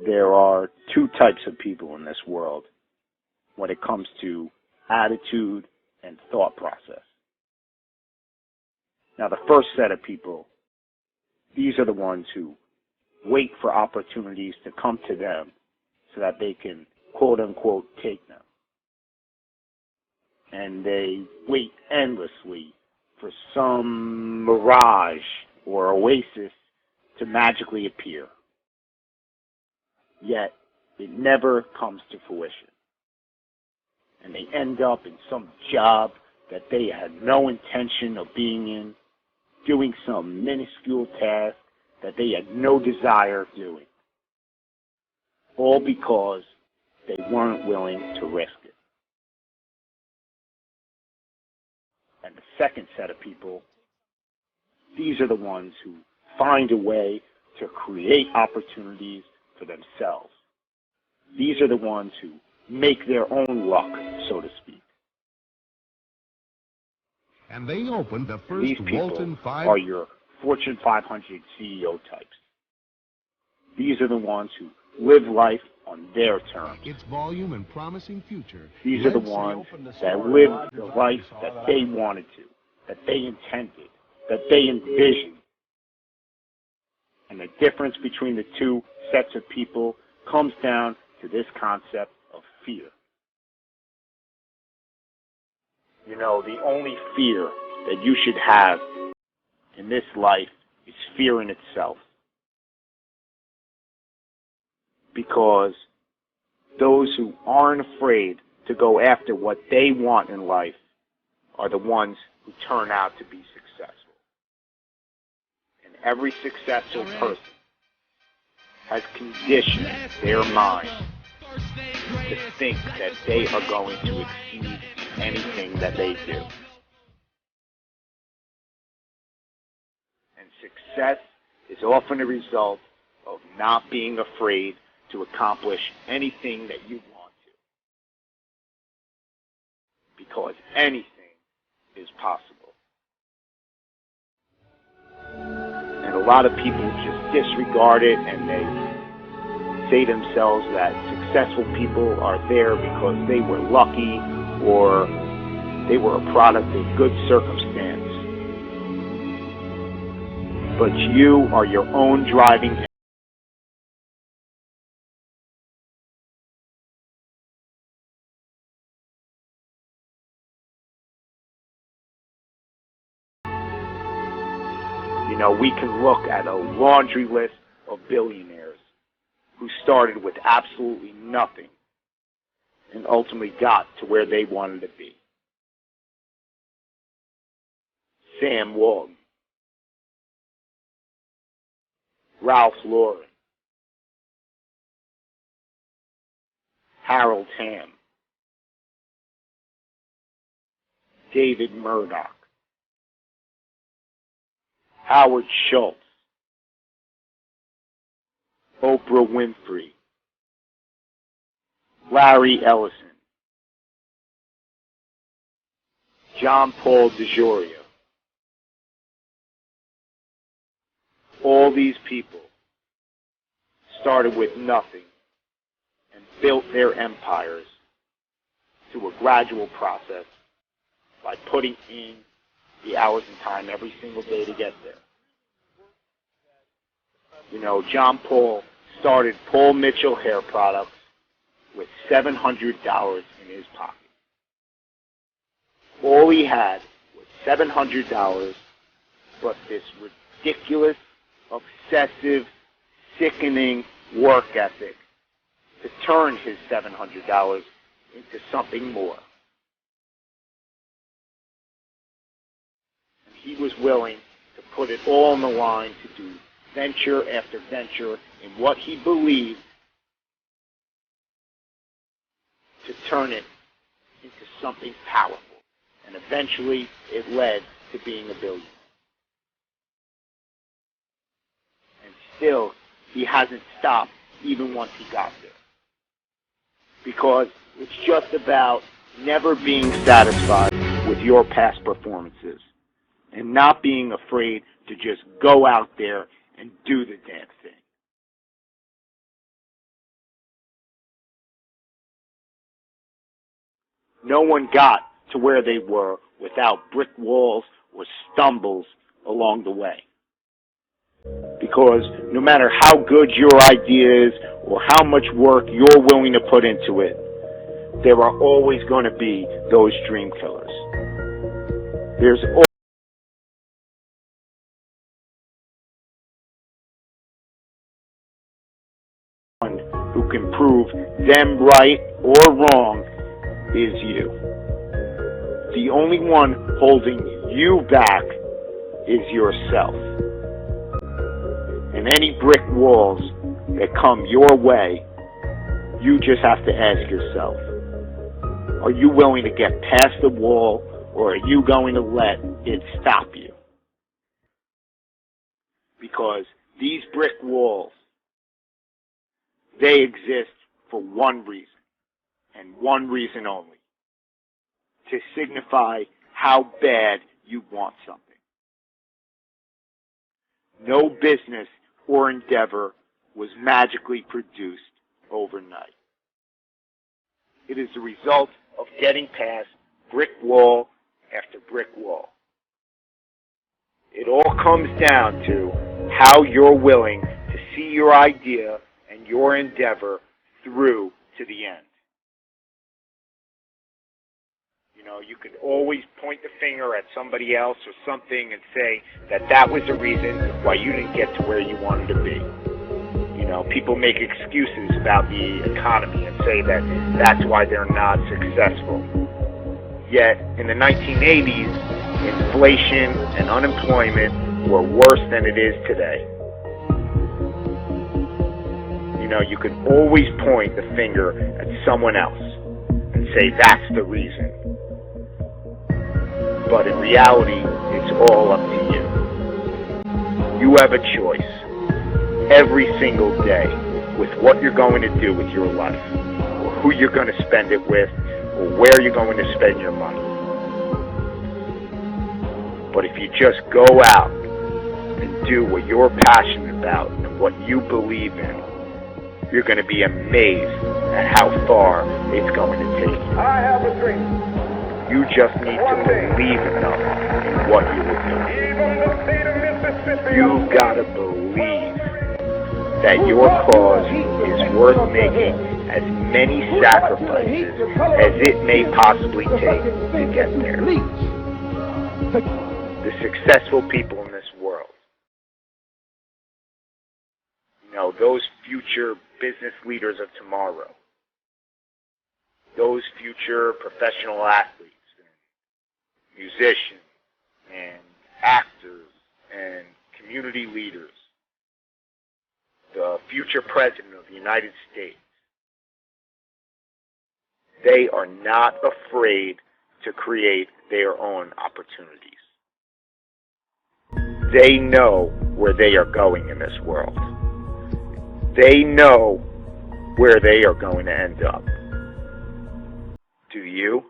There are two types of people in this world when it comes to attitude and thought process. Now, the first set of people, these are the ones who wait for opportunities to come to them so that they can, quote unquote, take them. And they wait endlessly for some mirage or oasis to magically appear. Yet, it never comes to fruition. And they end up in some job that they had no intention of being in, doing some minuscule task that they had no desire of doing. All because they weren't willing to risk it. And the second set of people, these are the ones who find a way to create opportunities for themselves. These are the ones who make their own luck, so to speak. And they opened the first These people Walton 5 are your Fortune 500 CEO types. These are the ones who live life on their terms. its volume and promising future. These are the ones that live the life that they wanted to, that they intended, that they envisioned. And the difference between the two sets of people comes down to this concept of fear. You know, the only fear that you should have in this life is fear in itself. Because those who aren't afraid to go after what they want in life are the ones who turn out to be successful. And every successful person has conditioned their mind to think that they are going to exceed anything that they do. And success is often a result of not being afraid to accomplish anything that you want to. Because anything is possible. And a lot of people just disregard it, and they say to themselves that successful people are there because they were lucky or they were a product of good circumstance. But you are your own driving engine. You know, we can look at a laundry list of billionaires who started with absolutely nothing and ultimately got to where they wanted to be. Sam Walton, Ralph Lauren, Harold Hamm, David Murdoch, Howard Schultz, Oprah Winfrey, Larry Ellison, John Paul DeJoria. All these people started with nothing and built their empires through a gradual process by putting in the hours and time every single day to get there. You know, John Paul started Paul Mitchell Hair Products with $700 in his pocket. All he had was $700, but this ridiculous, obsessive, sickening work ethic to turn his $700 into something more. And he was willing to put it all on the line to do venture after venture in what he believed, to turn it into something powerful. And eventually it led to being a billionaire. And still, he hasn't stopped even once he got there. Because it's just about never being satisfied with your past performances and not being afraid to just go out there and do the damn thing. No one got to where they were without brick walls or stumbles along the way. Because no matter how good your idea is or how much work you're willing to put into it, there are always going to be those dream killers. There's one who can prove them right or wrong is you. The only one holding you back is yourself. And any brick walls that come your way, you just have to ask yourself, are you willing to get past the wall, or are you going to let it stop you? Because these brick walls, they exist for one reason, and one reason only: to signify how bad you want something. No business or endeavor was magically produced overnight. It is the result of getting past brick wall after brick wall. It all comes down to how you're willing to see your idea and your endeavor through to the end. You know, you could always point the finger at somebody else or something and say that that was the reason why you didn't get to where you wanted to be. You know, people make excuses about the economy and say that that's why they're not successful. Yet, in the 1980s, inflation and unemployment were worse than it is today. You know, you can always point the finger at someone else and say that's the reason. But in reality, it's all up to you. You have a choice every single day with what you're going to do with your life, or who you're going to spend it with, or where you're going to spend your money. But if you just go out and do what you're passionate about and what you believe in, you're going to be amazed at how far it's going to take you. I have a dream. You just need to believe enough in what you will do. You've got to believe that your cause is worth making as many sacrifices as it may possibly take to get there. The successful people in this world, you know, those future business leaders of tomorrow, those future professional athletes, and musicians, and actors, and community leaders, the future president of the United States, they are not afraid to create their own opportunities. They know where they are going in this world. They know where they are going to end up. Do you?